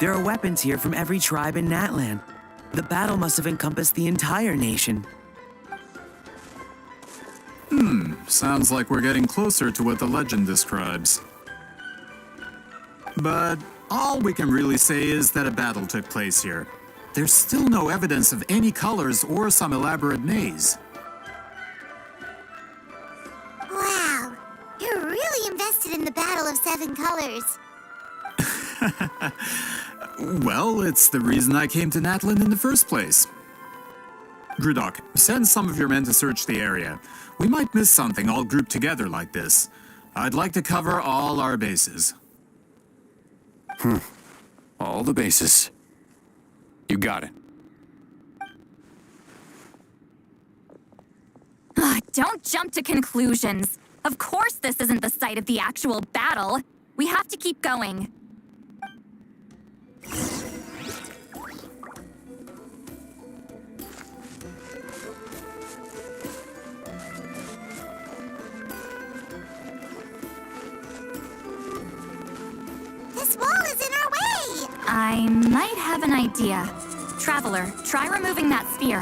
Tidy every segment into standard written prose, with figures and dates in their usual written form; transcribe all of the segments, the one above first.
There are weapons here from every tribe in Natlan. The battle must have encompassed the entire nation. Sounds like we're getting closer to what the legend describes. But all we can really say is that a battle took place here. There's still no evidence of any colors or some elaborate maze. Wow, you're really invested in the Battle of Seven Colors. Well, it's the reason I came to Natlan in the first place. Gridok, send some of your men to search the area. We might miss something all grouped together like this. I'd like to cover all our bases. All the bases. You got it. Don't jump to conclusions. Of course this isn't the site of the actual battle. We have to keep going. This wall is in our way! I might have an idea. Traveler, try removing that sphere.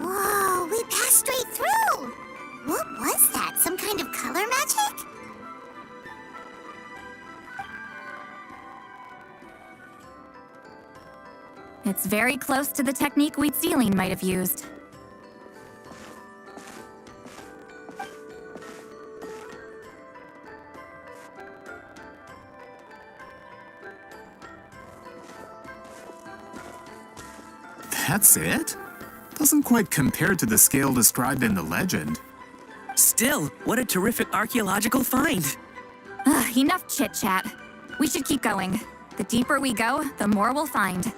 Whoa, we passed straight through! What was that? Some kind of color magic? It's very close to the technique Citlali might have used. That's it? Doesn't quite compare to the scale described in the legend. Still, what a terrific archaeological find. Enough chit-chat. We should keep going. The deeper we go, the more we'll find.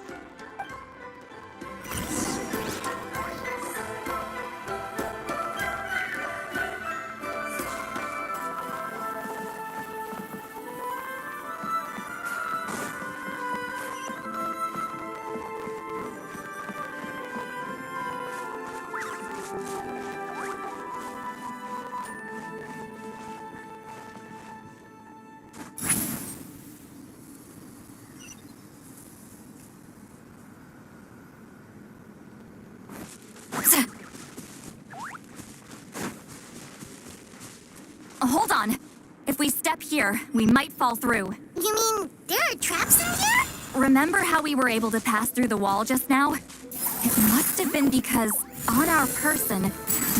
Hold on. If we step here, we might fall through. You mean there are traps in here? Remember how we were able to pass through the wall just now? It must have been because, on our person,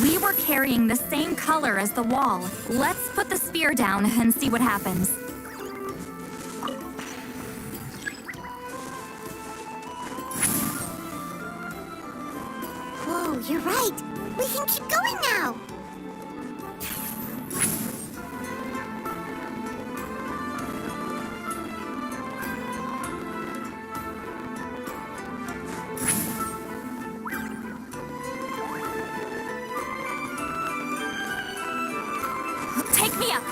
we were carrying the same color as the wall. Let's put the sphere down and see what happens. Whoa, you're right. We can keep going now. Take me up!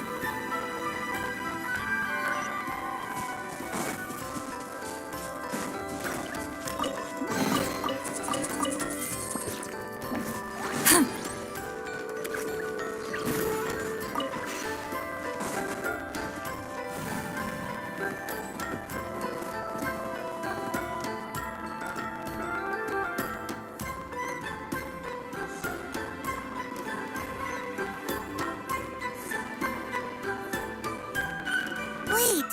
Wait,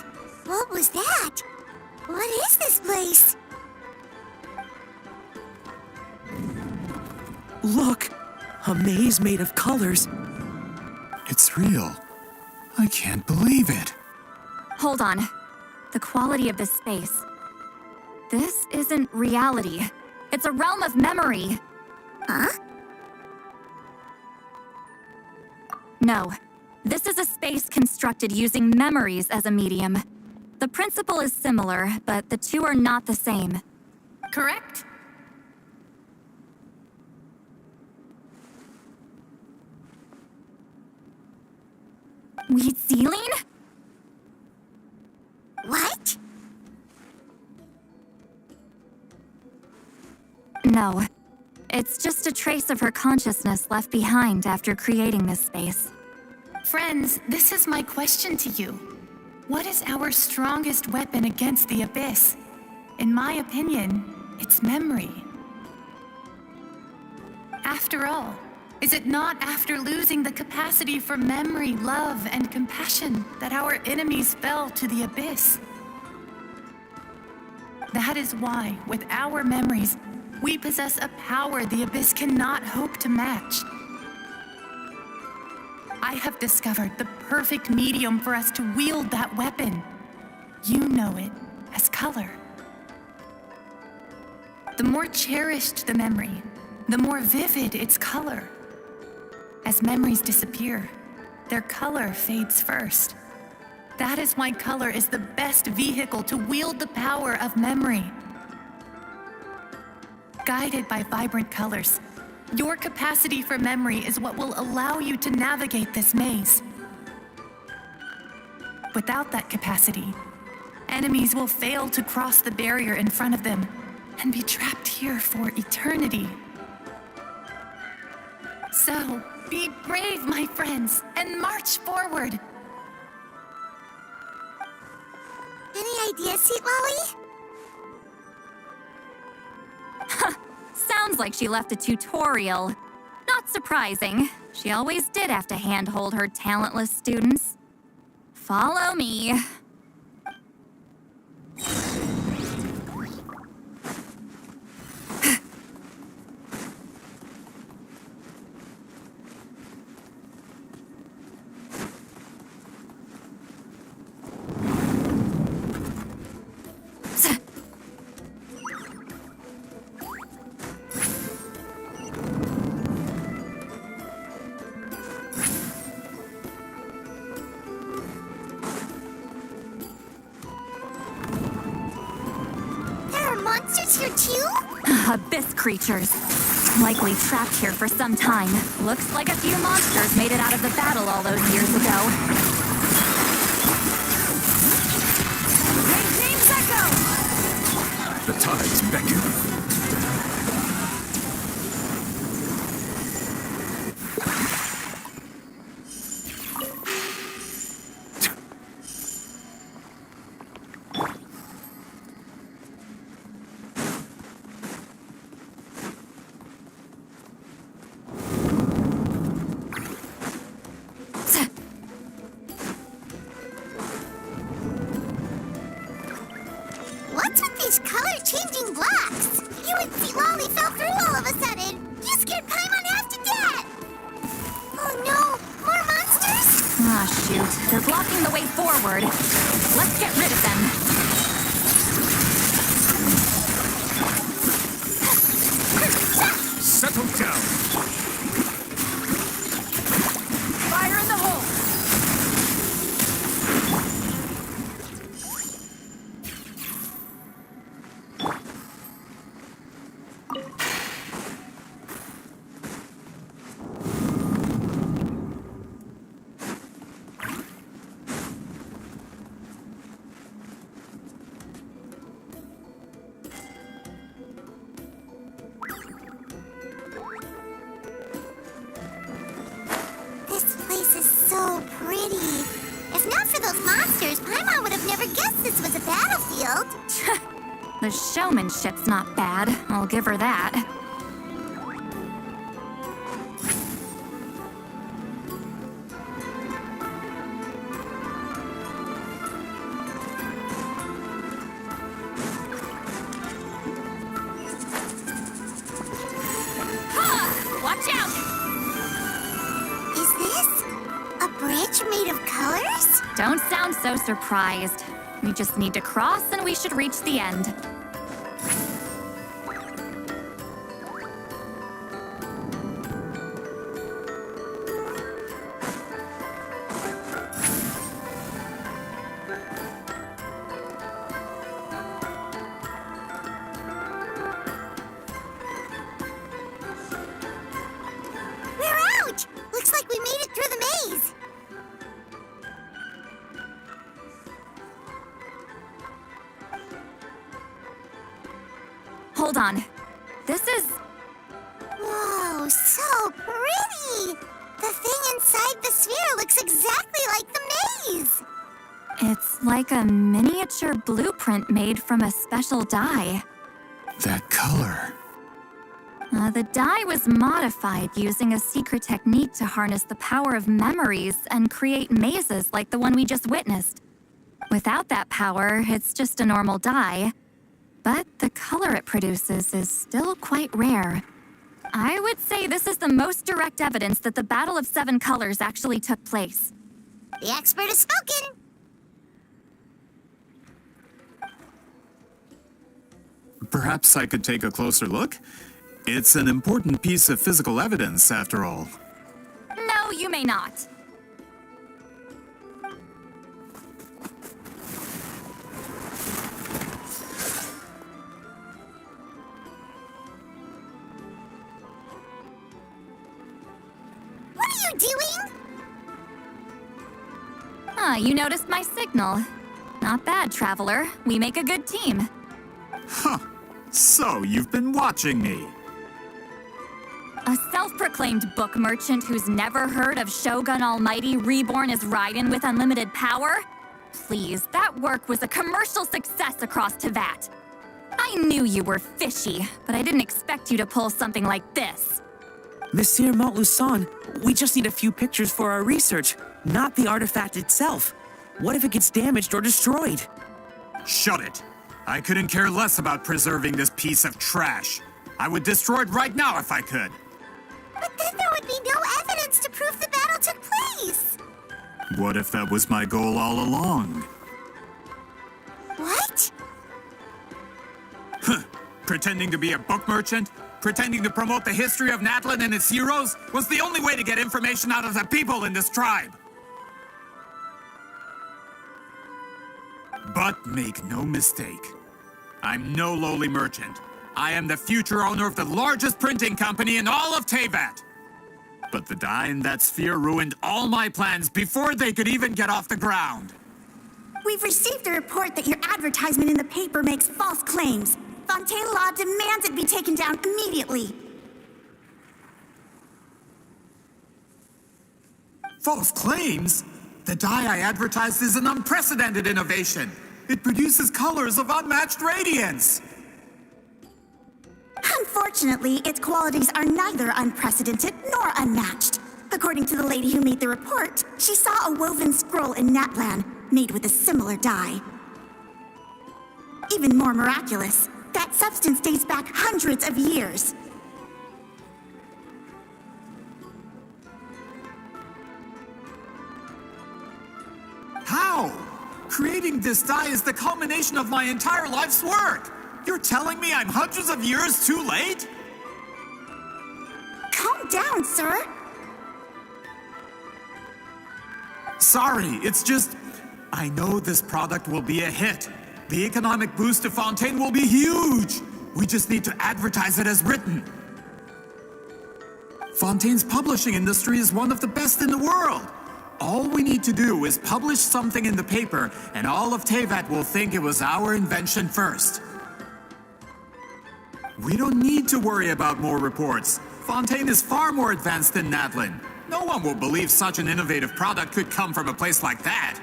what was that? What is this place? Look! A maze made of colors. It's real. I can't believe it. Hold on. The quality of this space. This isn't reality. It's a realm of memory. Huh? No. This is a space constructed using memories as a medium. The principle is similar, but the two are not the same. Correct? Citlali? What? No. It's just a trace of her consciousness left behind after creating this space. Friends, this is my question to you. What is our strongest weapon against the Abyss? In my opinion, it's memory. After all, is it not after losing the capacity for memory, love, and compassion that our enemies fell to the Abyss? That is why, with our memories, we possess a power the Abyss cannot hope to match. I have discovered the perfect medium for us to wield that weapon. You know it as color. The more cherished the memory, the more vivid its color. As memories disappear, their color fades first. That is why color is the best vehicle to wield the power of memory. Guided by vibrant colors, your capacity for memory is what will allow you to navigate this maze. Without that capacity, enemies will fail to cross the barrier in front of them and be trapped here for eternity. So, be brave, my friends, and march forward. Any ideas, Citlali? Sounds like she left a tutorial. Not surprising. She always did have to handhold her talentless students. Follow me. Monsters here too? Abyss creatures. Likely trapped here for some time. Looks like a few monsters made it out of the battle all those years ago. Maintain Echo! The tides beckon. What's with these color-changing blocks? You and Citlali fell through all of a sudden. You scared Paimon half to death. Oh no, more monsters? Ah, shoot. They're blocking the way forward. Let's get rid of them. Settle down. Fire in the hole! This place is so pretty. If not for those monsters, Paimon would have never guessed this was a battlefield. The showmanship's not bad. I'll give her that. Watch out! Is this a bridge made of colors? Don't sound so surprised. We just need to cross and we should reach the end. We're out! Looks like we made it through the maze. Hold on. This is... Whoa, so pretty! The thing inside the sphere looks exactly like the maze! It's like a miniature blueprint made from a special dye. That color. The dye was modified using a secret technique to harness the power of memories and create mazes like the one we just witnessed. Without that power, it's just a normal dye. But the color it produces is still quite rare. I would say this is the most direct evidence that the Battle of Seven Colors actually took place. The expert has spoken! Perhaps I could take a closer look? It's an important piece of physical evidence, after all. No, you may not. What are you doing? Ah, you noticed my signal. Not bad, Traveler. We make a good team. Huh. So, you've been watching me. A self-proclaimed book merchant who's never heard of Shogun Almighty reborn as Raiden with unlimited power? Please, that work was a commercial success across Teyvat. I knew you were fishy, but I didn't expect you to pull something like this. Monsieur Montluçon, we just need a few pictures for our research, not the artifact itself. What if it gets damaged or destroyed? Shut it. I couldn't care less about preserving this piece of trash. I would destroy it right now if I could. But then there would be no evidence to prove the battle took place! What if that was my goal all along? What? Pretending to be a book merchant? Pretending to promote the history of Natlan and its heroes was the only way to get information out of the people in this tribe. But make no mistake, I'm no lowly merchant. I am the future owner of the largest printing company in all of Teyvat. But the dye in that sphere ruined all my plans before they could even get off the ground. We've received a report that your advertisement in the paper makes false claims. Fontaine Law demands it be taken down immediately. False claims? The dye I advertised is an unprecedented innovation. It produces colors of unmatched radiance. Unfortunately, its qualities are neither unprecedented nor unmatched. According to the lady who made the report, she saw a woven scroll in Natlan made with a similar dye. Even more miraculous, that substance dates back hundreds of years. How? Creating this dye is the culmination of my entire life's work. You're telling me I'm hundreds of years too late? Calm down, sir. Sorry, it's just... I know this product will be a hit. The economic boost to Fontaine will be huge. We just need to advertise it as written. Fontaine's publishing industry is one of the best in the world. All we need to do is publish something in the paper, and all of Teyvat will think it was our invention first. We don't need to worry about more reports. Fontaine is far more advanced than Natlan. No one will believe such an innovative product could come from a place like that.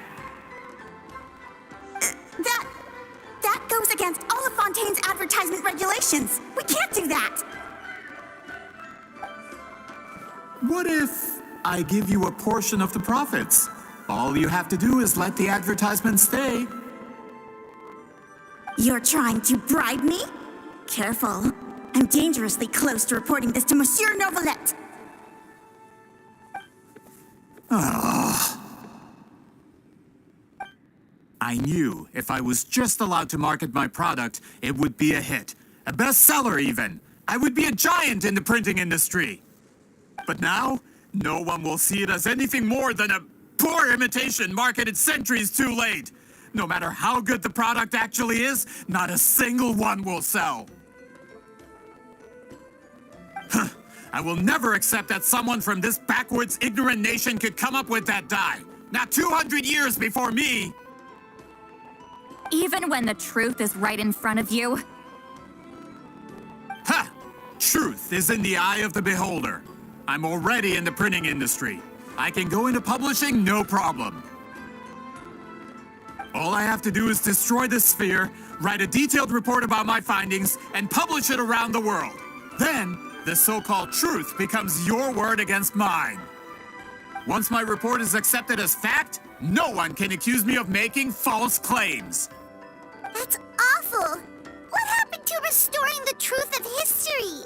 That goes against all of Fontaine's advertisement regulations. We can't do that. What if I give you a portion of the profits? All you have to do is let the advertisement stay. You're trying to bribe me? Careful. I'm dangerously close to reporting this to Monsieur Novelette. I knew if I was just allowed to market my product, it would be a hit. A bestseller even. I would be a giant in the printing industry. But now, no one will see it as anything more than a poor imitation marketed centuries too late. No matter how good the product actually is, not a single one will sell. I will never accept that someone from this backwoods, ignorant nation could come up with that dye. Not 200 years before me. Even when the truth is right in front of you? Ha! Truth is in the eye of the beholder. I'm already in the printing industry. I can go into publishing no problem. All I have to do is destroy the sphere, write a detailed report about my findings, and publish it around the world. Then, the so-called truth becomes your word against mine. Once my report is accepted as fact, no one can accuse me of making false claims. That's awful. What happened to restoring the truth of history?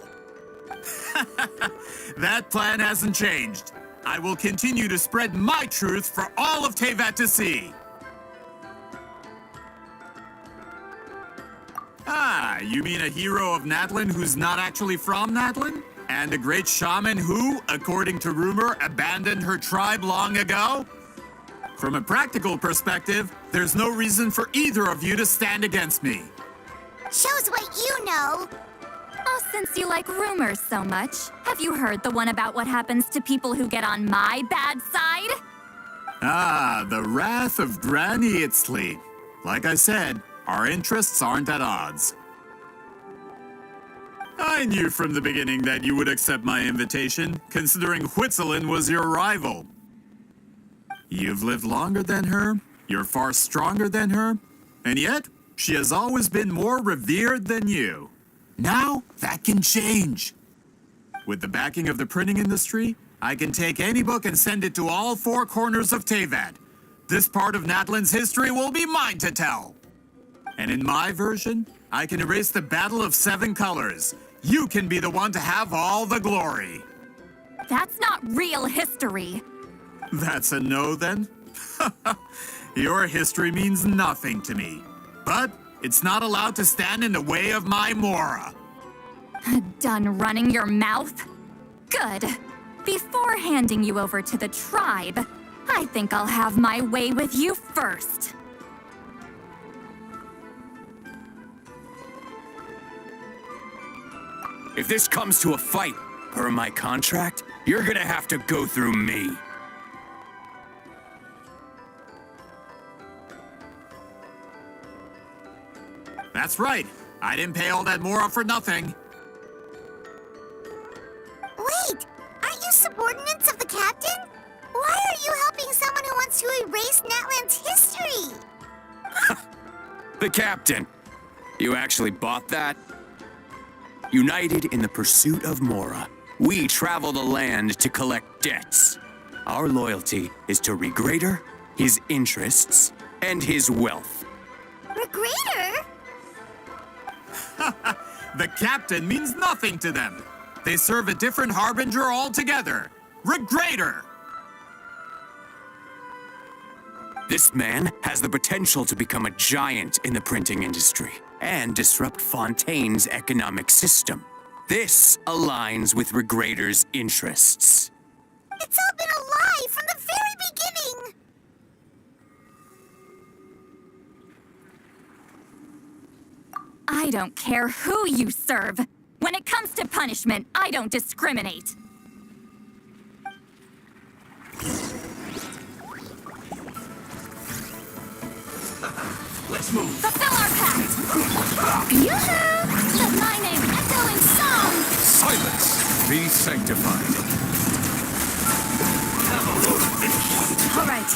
That plan hasn't changed. I will continue to spread my truth for all of Teyvat to see. Ah, you mean a hero of Natlan who's not actually from Natlan? And a great shaman who, according to rumor, abandoned her tribe long ago? From a practical perspective, there's no reason for either of you to stand against me. Shows what you know. Oh, since you like rumors so much, have you heard the one about what happens to people who get on my bad side? Ah, the wrath of Granny Citlali. Like I said, our interests aren't at odds. I knew from the beginning that you would accept my invitation, considering Whitzelin was your rival. You've lived longer than her, you're far stronger than her, and yet, she has always been more revered than you. Now, that can change. With the backing of the printing industry, I can take any book and send it to all four corners of Teyvat. This part of Natlan's history will be mine to tell. And in my version, I can erase the Battle of Seven Colors. You can be the one to have all the glory. That's not real history. That's a no, then? Your history means nothing to me. But it's not allowed to stand in the way of my Mora. Done running your mouth? Good. Before handing you over to the tribe, I think I'll have my way with you first. If this comes to a fight, per my contract, you're gonna have to go through me. That's right. I didn't pay all that Mora for nothing. Wait, aren't you subordinates of the captain? Why are you helping someone who wants to erase Natlan's history? The captain. You actually bought that? United in the pursuit of Mora, we travel the land to collect debts. Our loyalty is to Regrader, his interests, and his wealth. Regrader? The captain means nothing to them. They serve a different harbinger altogether. Regrader! This man has the potential to become a giant in the printing industry and disrupt Fontaine's economic system. This aligns with Regrader's interests. It's all been a lie from the very beginning! I don't care who you serve. When it comes to punishment, I don't discriminate. Let's move. Fulfill our pact! Yoo-hoo! Let my name echo in song! Silence! Be sanctified. All right.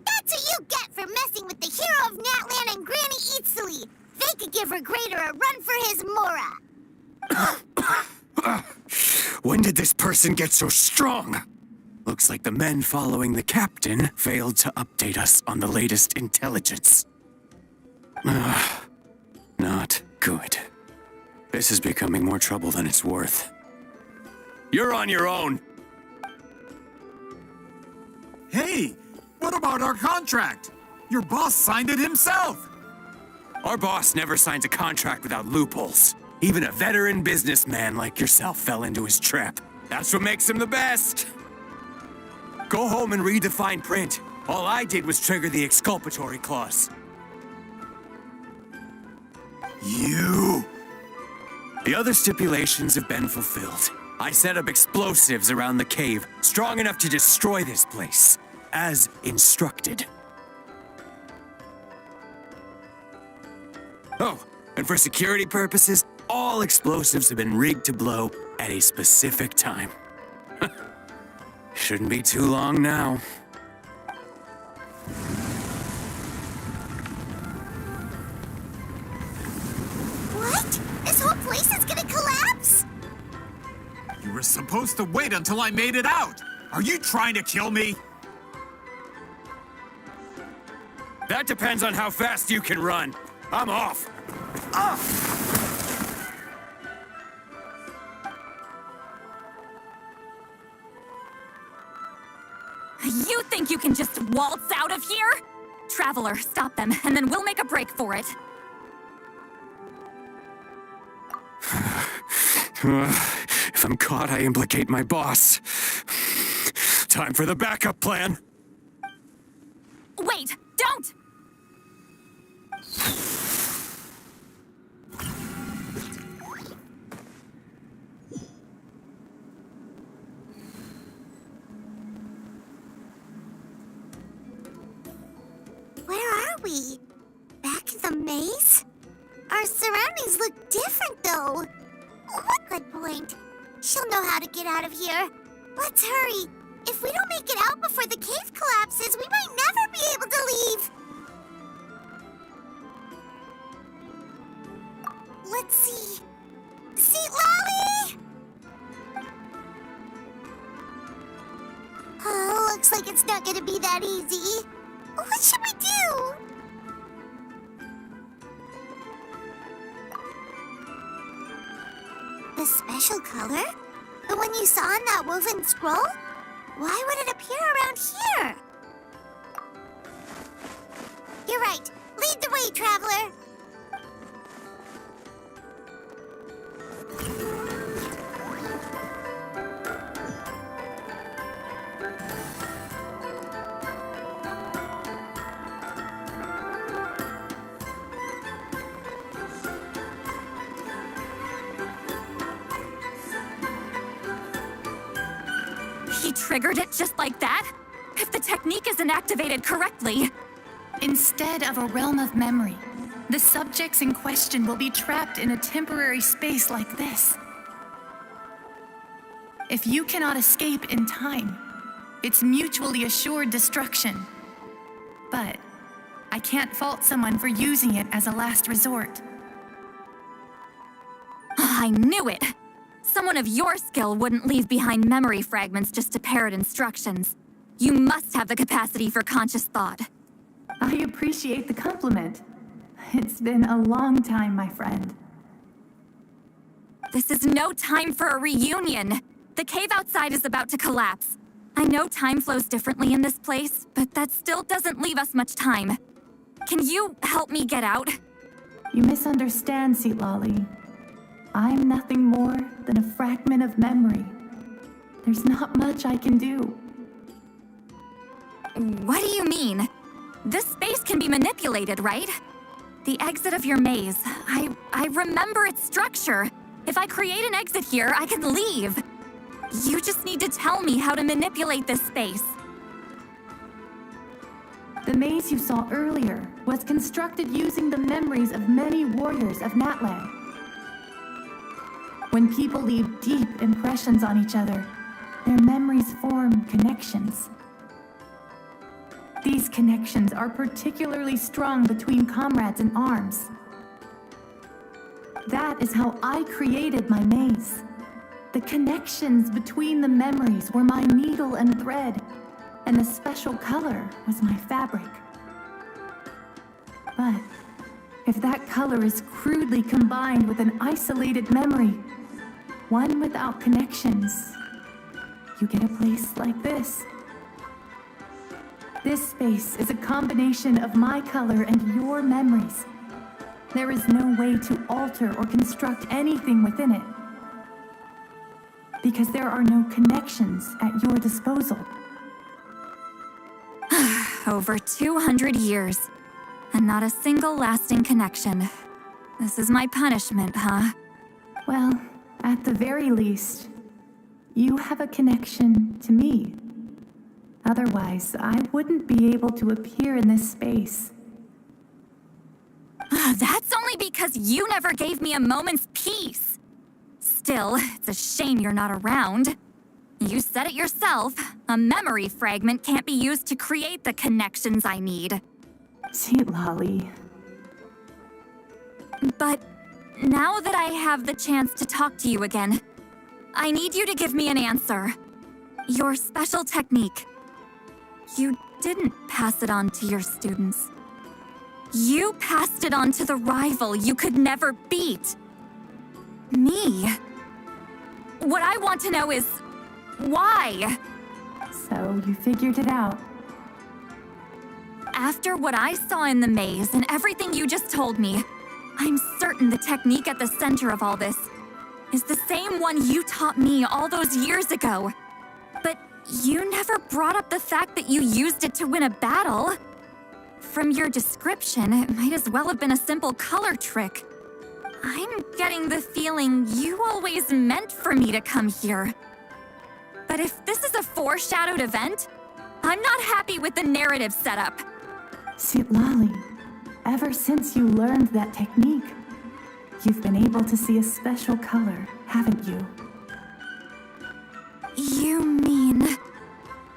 That's what you get for messing with the hero of Natlan and Granny Citlali. They could give Regrader a run for his Mora. When did this person get so strong? Looks like the men following the captain failed to update us on the latest intelligence. Not good. This is becoming more trouble than it's worth. You're on your own. Hey, what about our contract? Your boss signed it himself. Our boss never signs a contract without loopholes. Even a veteran businessman like yourself fell into his trap. That's what makes him the best. Go home and read the fine print. All I did was trigger the exculpatory clause. You... The other stipulations have been fulfilled. I set up explosives around the cave, strong enough to destroy this place, as instructed. Oh, And for security purposes, all explosives have been rigged to blow at a specific time. Shouldn't be too long now. What? This whole place is gonna collapse? You were supposed to wait until I made it out! Are you trying to kill me? That depends on how fast you can run. I'm off. You think you can just waltz out of here? Traveler, stop them, and then we'll make a break for it. If I'm caught, I implicate my boss. Time for the backup plan. Wait, don't! Where are we? Back in the maze? Our surroundings look different, though. What good point. She'll know how to get out of here. Let's hurry. If we don't make it out before the cave collapses, we might never be able to leave. Let's see. Citlali! Oh, looks like it's not gonna be that easy. What should we do? The special color? The one you saw in that woven scroll? Why would it appear around here? You're right. Lead the way, traveler. He triggered it just like that? If the technique isn't activated correctly... Instead of a realm of memory, the subjects in question will be trapped in a temporary space like this. If you cannot escape in time, it's mutually assured destruction. But I can't fault someone for using it as a last resort. I knew it! Someone of your skill wouldn't leave behind memory fragments just to parrot instructions. You must have the capacity for conscious thought. I appreciate the compliment. It's been a long time, my friend. This is no time for a reunion. The cave outside is about to collapse. I know time flows differently in this place, but that still doesn't leave us much time. Can you help me get out? You misunderstand, Citlali. I'm nothing more than a fragment of memory. There's not much I can do. What do you mean? This space can be manipulated, right? The exit of your maze. I remember its structure. If I create an exit here, I can leave. You just need to tell me how to manipulate this space. The maze you saw earlier was constructed using the memories of many warriors of Natlan. When people leave deep impressions on each other, their memories form connections. These connections are particularly strong between comrades in arms. That is how I created my maze. The connections between the memories were my needle and thread, and the special color was my fabric. But if that color is crudely combined with an isolated memory, one without connections, you get a place like this. This space is a combination of my color and your memories. There is no way to alter or construct anything within it, because there are no connections at your disposal. Over 200 years, and not a single lasting connection. This is my punishment, huh? Well, at the very least, you have a connection to me. Otherwise, I wouldn't be able to appear in this space. That's only only because you never gave me a moment's peace. Still, it's a shame you're not around. You said it yourself. A memory fragment can't be used to create the connections I need. Citlali. But now that I have the chance to talk to you again, I need you to give me an answer. Your special technique. You didn't pass it on to your students. You passed it on to the rival you could never beat. Me. What I want to know is, why? So you figured it out. After what I saw in the maze and everything you just told me, I'm certain the technique at the center of all this is the same one you taught me all those years ago. But you never brought up the fact that you used it to win a battle. From your description, it might as well have been a simple color trick. I'm getting the feeling you always meant for me to come here. But if this is a foreshadowed event, I'm not happy with the narrative setup. Citlali, ever since you learned that technique, you've been able to see a special color, haven't you? You mean...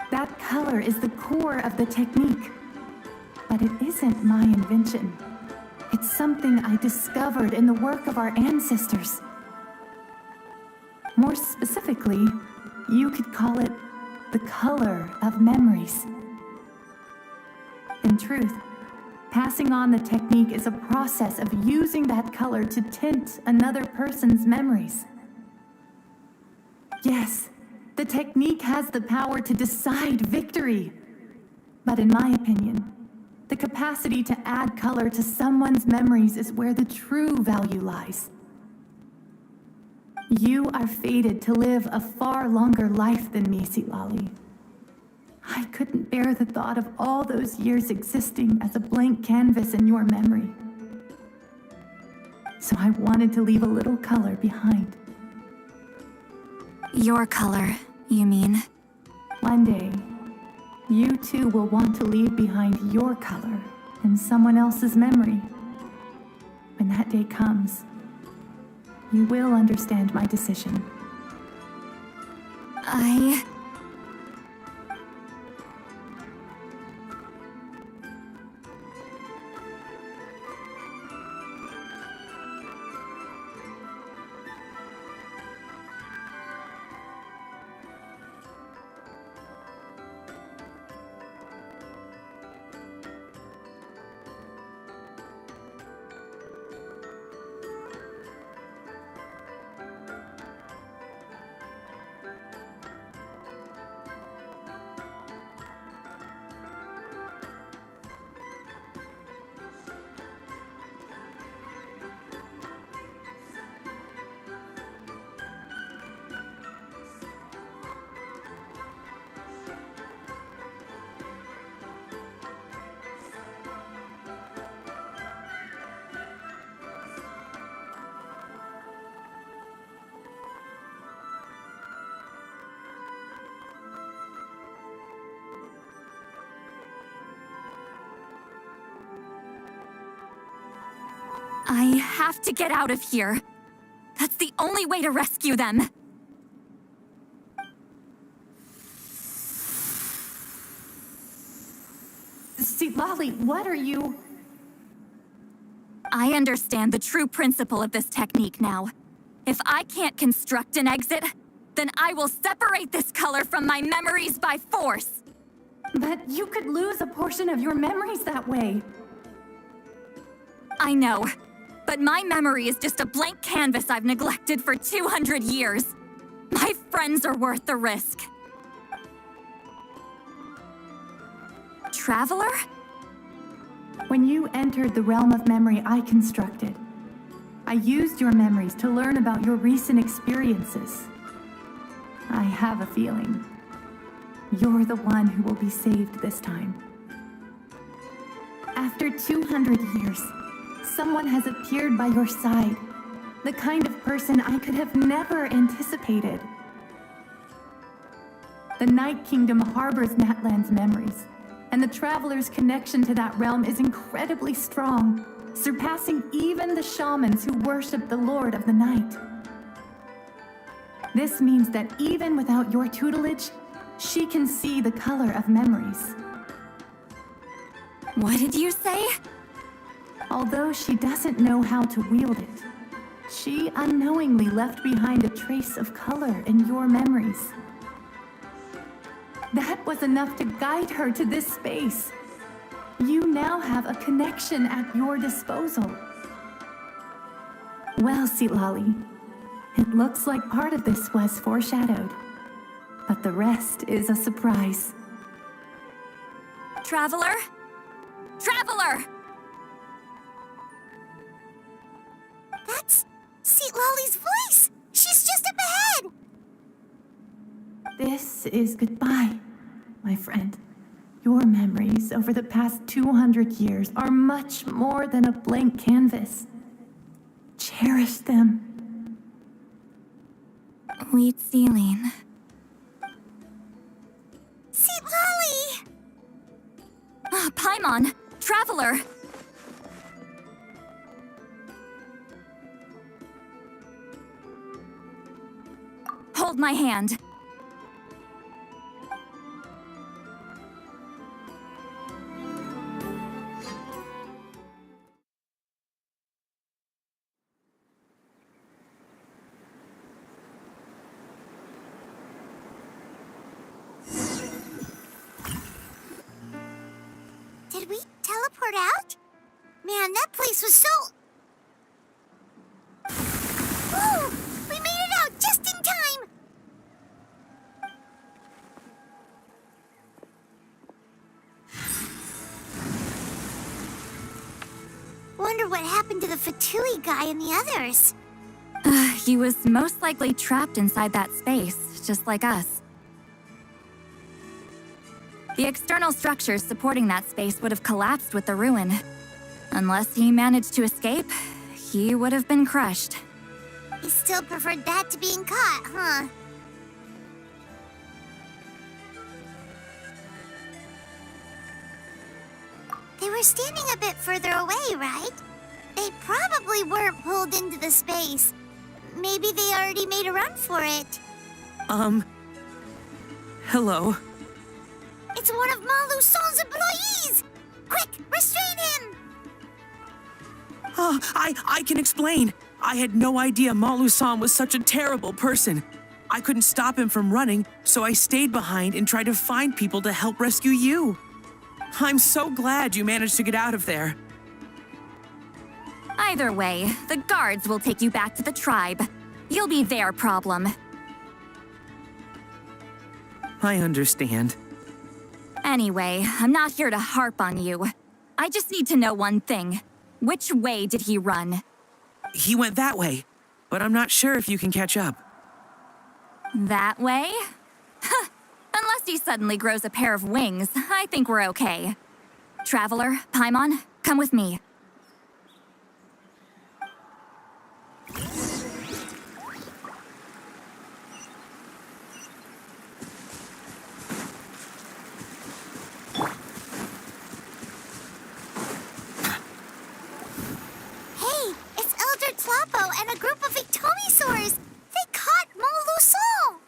That color is the core of the technique. But it isn't my invention. It's something I discovered in the work of our ancestors. More specifically, you could call it the color of memories. In truth, passing on the technique is a process of using that color to tint another person's memories. Yes, the technique has the power to decide victory. But in my opinion, the capacity to add color to someone's memories is where the true value lies. You are fated to live a far longer life than me, Citlali. I couldn't bear the thought of all those years existing as a blank canvas in your memory. So I wanted to leave a little color behind. Your color, you mean? One day, you too will want to leave behind your color in someone else's memory. When that day comes, you will understand my decision. I have to get out of here. That's the only way to rescue them. Citlali, what are you... I understand the true principle of this technique now. If I can't construct an exit, then I will separate this color from my memories by force. But you could lose a portion of your memories that way. I know, but my memory is just a blank canvas I've neglected for 200 years. My friends are worth the risk. Traveler? When you entered the realm of memory I constructed, I used your memories to learn about your recent experiences. I have a feeling you're the one who will be saved this time. After 200 years, someone has appeared by your side, the kind of person I could have never anticipated. The Night Kingdom harbors Natlan's memories, and the Traveler's connection to that realm is incredibly strong, surpassing even the shamans who worship the Lord of the Night. This means that even without your tutelage, she can see the color of memories. What did you say? Although she doesn't know how to wield it, she unknowingly left behind a trace of color in your memories. That was enough to guide her to this space. You now have a connection at your disposal. Well, Citlali, it looks like part of this was foreshadowed, but the rest is a surprise. Traveler? Traveler! That's Citlali's voice! She's just up ahead! This is goodbye, my friend. Your memories over the past 200 years are much more than a blank canvas. Cherish them. Wheat ceiling. Citlali! Paimon! Traveler! Hold my hand. Did we teleport out? Man, that place was so... Whoa! We made it out just in time! Wonder what happened to the Fatui guy and the others. He was most likely trapped inside that space, just like us. The external structures supporting that space would have collapsed with the ruin. Unless he managed to escape, he would have been crushed. He still preferred that to being caught, huh? They were standing a bit further away, right? They probably weren't pulled into the space. Maybe they already made a run for it. Hello. It's one of Maluson's employees! Quick, restrain him! I can explain. I had no idea Malu-san was such a terrible person. I couldn't stop him from running, so I stayed behind and tried to find people to help rescue you. I'm so glad you managed to get out of there. Either way, the guards will take you back to the tribe. You'll be their problem. I understand. Anyway, I'm not here to harp on you. I just need to know one thing. Which way did he run? He went that way, but I'm not sure if you can catch up. That way? Huh. Unless he suddenly grows a pair of wings, I think we're okay. Traveler, Paimon, come with me. Hey, it's Elder Tlapo and a group of Ictomisaurs! They caught Maluson!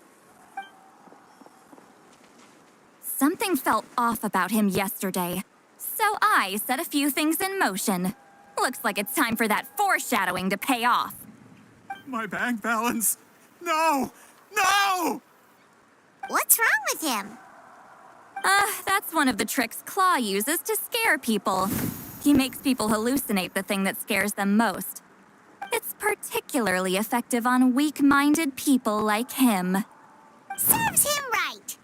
Something felt off about him yesterday, so I set a few things in motion. Looks like it's time for that foreshadowing to pay off. My bank balance. No! No! What's wrong with him? That's one of the tricks Claw uses to scare people. He makes people hallucinate the thing that scares them most. It's particularly effective on weak-minded people like him. Serves him right!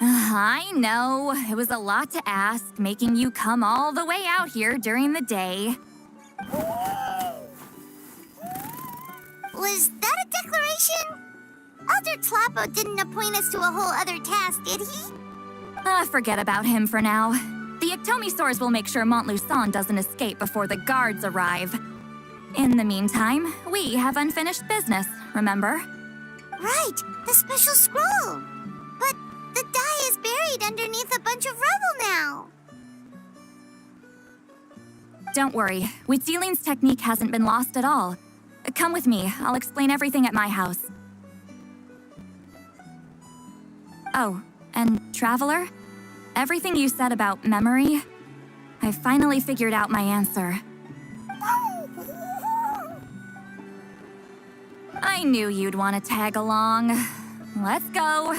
I know, it was a lot to ask, making you come all the way out here during the day. Was that a declaration? Elder Tlapo didn't appoint us to a whole other task, did he? Forget about him for now. The Ictomisaurs will make sure Montluçon doesn't escape before the guards arrive. In the meantime, we have unfinished business, remember? Right, the special scroll. But the die is buried underneath a bunch of rubble now. Don't worry, Citlali's technique hasn't been lost at all. Come with me, I'll explain everything at my house. Oh, and Traveler? Everything you said about memory, I finally figured out my answer. I knew you'd want to tag along. Let's go.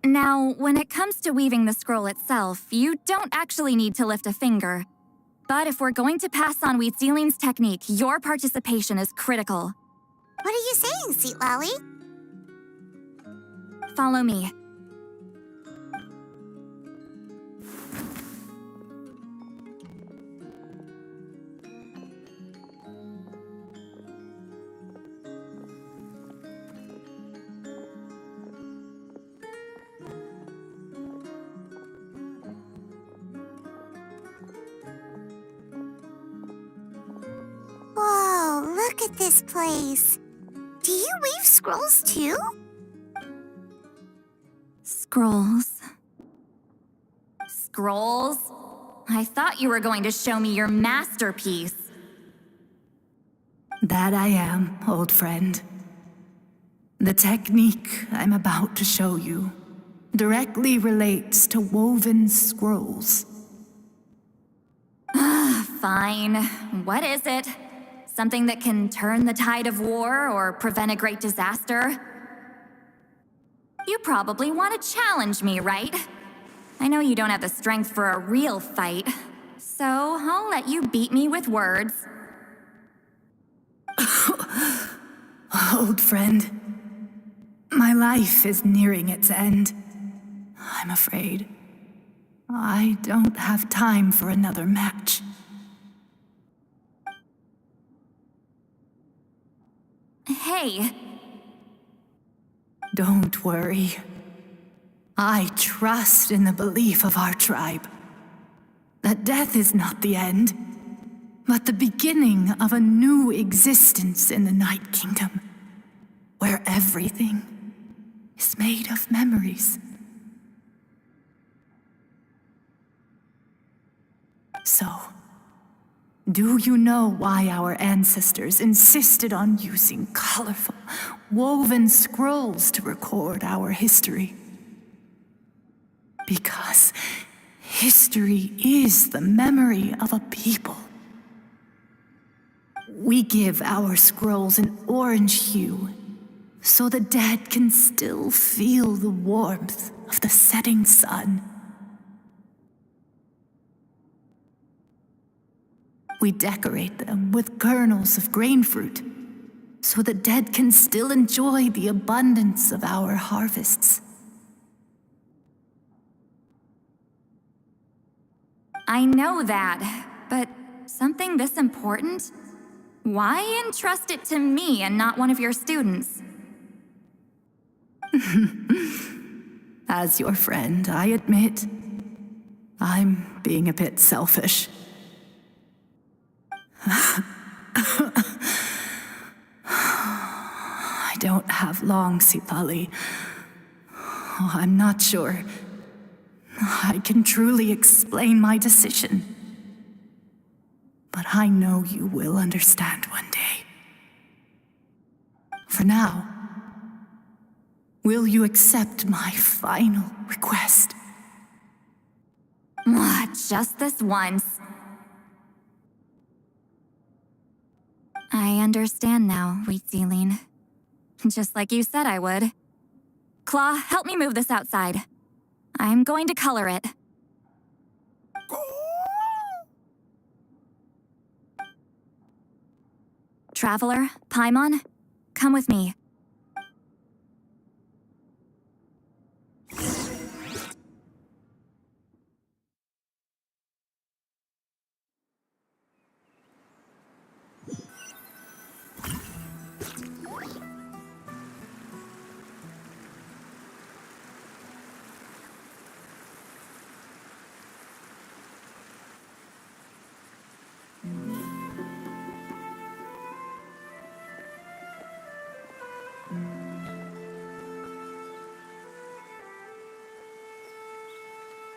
Now, when it comes to weaving the scroll itself, you don't actually need to lift a finger. But if we're going to pass on Citlali's technique, your participation is critical. What are you saying, Citlali? Follow me. Whoa, look at this place. Do you weave scrolls too? Scrolls. Scrolls? I thought you were going to show me your masterpiece. That I am, old friend. The technique I'm about to show you directly relates to woven scrolls. Fine. What is it? Something that can turn the tide of war or prevent a great disaster? You probably want to challenge me, right? I know you don't have the strength for a real fight, so I'll let you beat me with words. Old friend, my life is nearing its end. I'm afraid I don't have time for another match. Hey. Don't worry. I trust in the belief of our tribe that death is not the end, but the beginning of a new existence in the Night Kingdom, where everything is made of memories. So, do you know why our ancestors insisted on using colorful, woven scrolls to record our history? Because history is the memory of a people. We give our scrolls an orange hue, so the dead can still feel the warmth of the setting sun. We decorate them with kernels of grain fruit, so the dead can still enjoy the abundance of our harvests. I know that, but something this important? Why entrust it to me and not one of your students? As your friend, I admit, I'm being a bit selfish. don't have long, Citlali. Oh, I'm not sure I can truly explain my decision. But I know you will understand one day. For now, will you accept my final request? Just this once. I understand now, Wheat Ceiling. Just like you said I would. Claw, help me move this outside. I'm going to color it. Traveler, Paimon, come with me.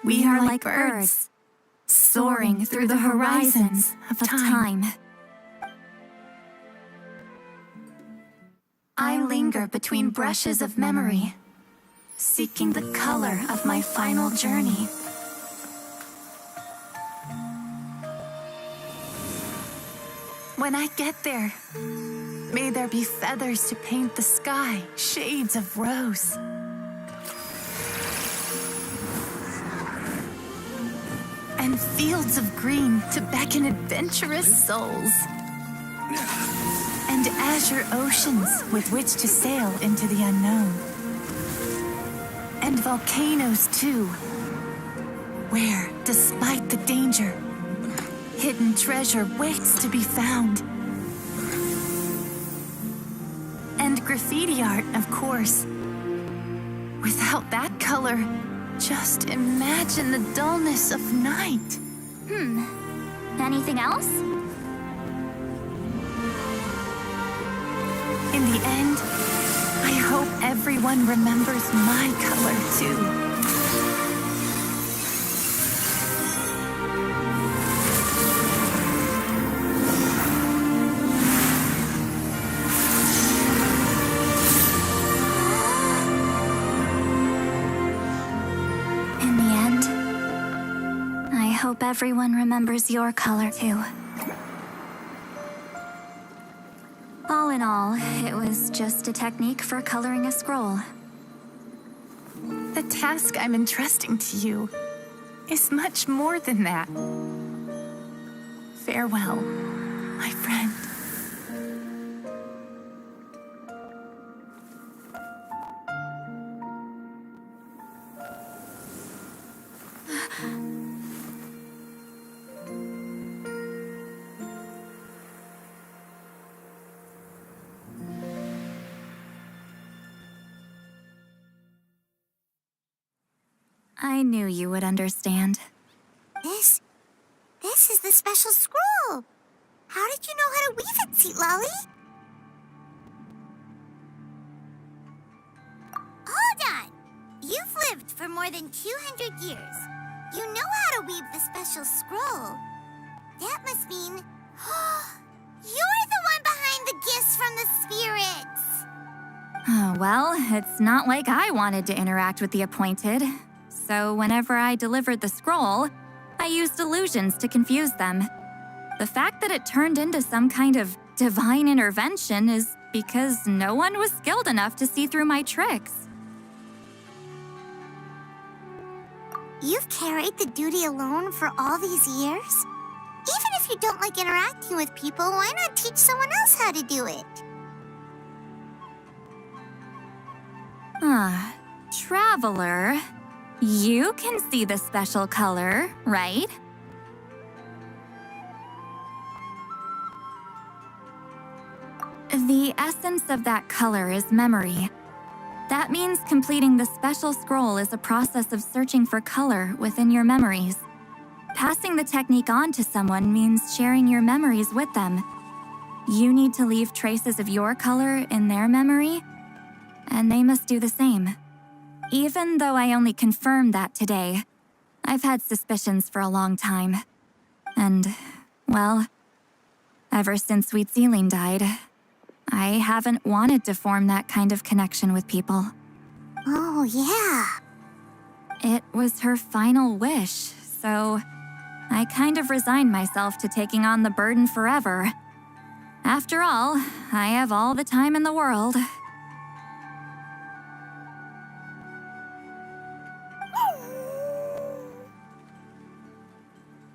We are like birds, soaring through the horizons of time. I linger between brushes of memory, seeking the color of my final journey. When I get there, may there be feathers to paint the sky, shades of rose. And fields of green to beckon adventurous souls. And azure oceans with which to sail into the unknown. And volcanoes too, where, despite the danger, hidden treasure waits to be found. And graffiti art, of course. Without that color, just imagine the dullness of night. Anything else? In the end, I hope everyone remembers my color too. In the end, I hope everyone remembers your color too. All in all, it was just a technique for coloring a scroll. The task I'm entrusting to you is much more than that. Farewell, my friend. I knew you would understand. This is the special scroll. How did you know how to weave it, Citlali? Hold on. You've lived for more than 200 years. You know how to weave the special scroll. That must mean you're the one behind the gifts from the spirits. Oh, well, it's not like I wanted to interact with the appointed. So whenever I delivered the scroll, I used illusions to confuse them. The fact that it turned into some kind of divine intervention is because no one was skilled enough to see through my tricks. You've carried the duty alone for all these years? Even if you don't like interacting with people, why not teach someone else how to do it? Traveler, you can see the special color, right? The essence of that color is memory. That means completing the special scroll is a process of searching for color within your memories. Passing the technique on to someone means sharing your memories with them. You need to leave traces of your color in their memory and they must do the same. Even though I only confirmed that today, I've had suspicions for a long time. And, well, ever since Sweet Celine died, I haven't wanted to form that kind of connection with people. Oh, yeah. It was her final wish, so I kind of resigned myself to taking on the burden forever. After all, I have all the time in the world.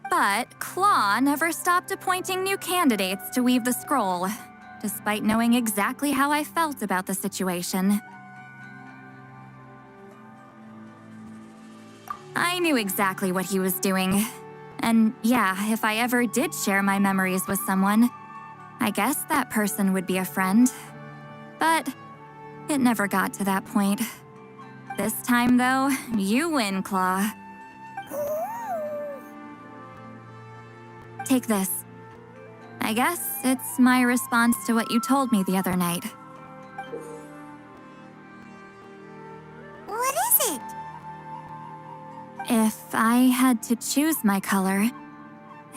But Claw never stopped appointing new candidates to weave the scroll, despite knowing exactly how I felt about the situation. I knew exactly what he was doing. And yeah, if I ever did share my memories with someone, I guess that person would be a friend. But it never got to that point. This time, though, you win, Claw. Take this. I guess it's my response to what you told me the other night. What is it? If I had to choose my color,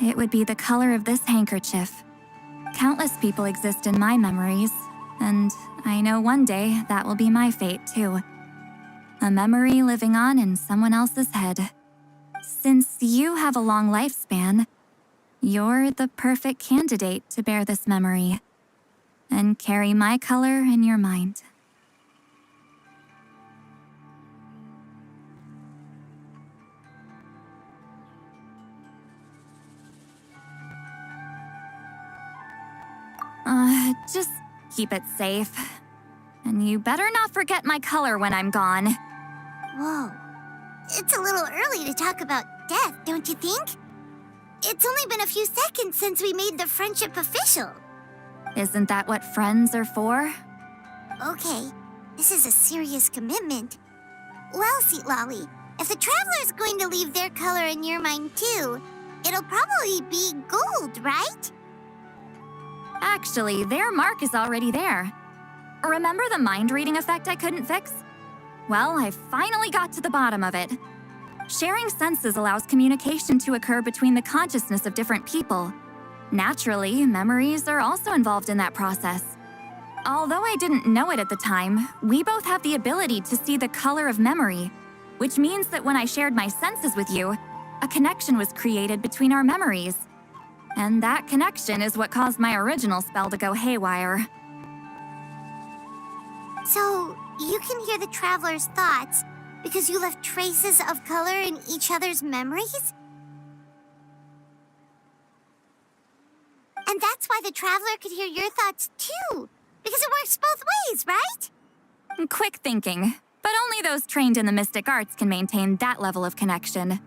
it would be the color of this handkerchief. Countless people exist in my memories, and I know one day that will be my fate too. A memory living on in someone else's head. Since you have a long lifespan, you're the perfect candidate to bear this memory and carry my color in your mind. Just keep it safe. And you better not forget my color when I'm gone. Whoa. It's a little early to talk about death, don't you think? It's only been a few seconds since we made the friendship official. Isn't that what friends are for? Okay, this is a serious commitment. Well, Citlali, if the Traveler's going to leave their color in your mind too, it'll probably be gold, right? Actually, their mark is already there. Remember the mind-reading effect I couldn't fix? Well, I finally got to the bottom of it. Sharing senses allows communication to occur between the consciousness of different people. Naturally, memories are also involved in that process. Although I didn't know it at the time, we both have the ability to see the color of memory, which means that when I shared my senses with you, a connection was created between our memories. And that connection is what caused my original spell to go haywire. So, you can hear the Traveler's thoughts because you left traces of color in each other's memories? And that's why the Traveler could hear your thoughts too, because it works both ways, right? Quick thinking, but only those trained in the mystic arts can maintain that level of connection.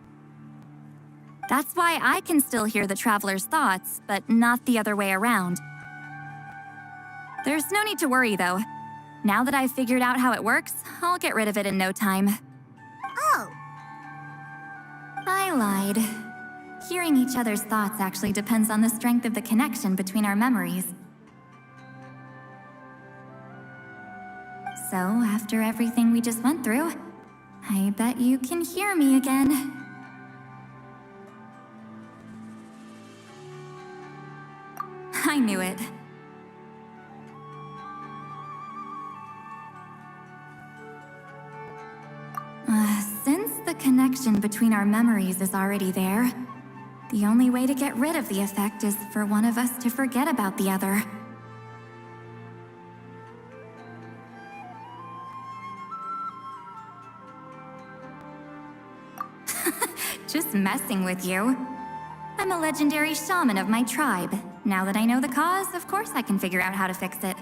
That's why I can still hear the Traveler's thoughts, but not the other way around. There's no need to worry, though. Now that I've figured out how it works, I'll get rid of it in no time. Oh. I lied. Hearing each other's thoughts actually depends on the strength of the connection between our memories. So, after everything we just went through, I bet you can hear me again. I knew it. Since the connection between our memories is already there, the only way to get rid of the effect is for one of us to forget about the other. Just messing with you. I'm a legendary shaman of my tribe. Now that I know the cause, of course I can figure out how to fix it.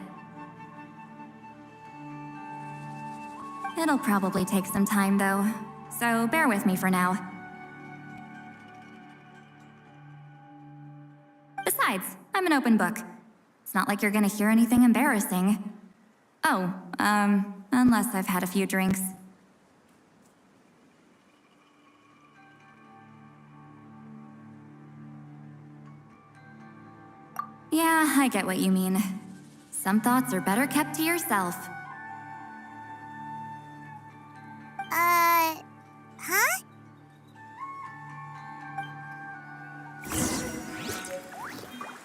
It'll probably take some time, though, so bear with me for now. Besides, I'm an open book. It's not like you're gonna hear anything embarrassing. Oh, unless I've had a few drinks. Yeah, I get what you mean. Some thoughts are better kept to yourself.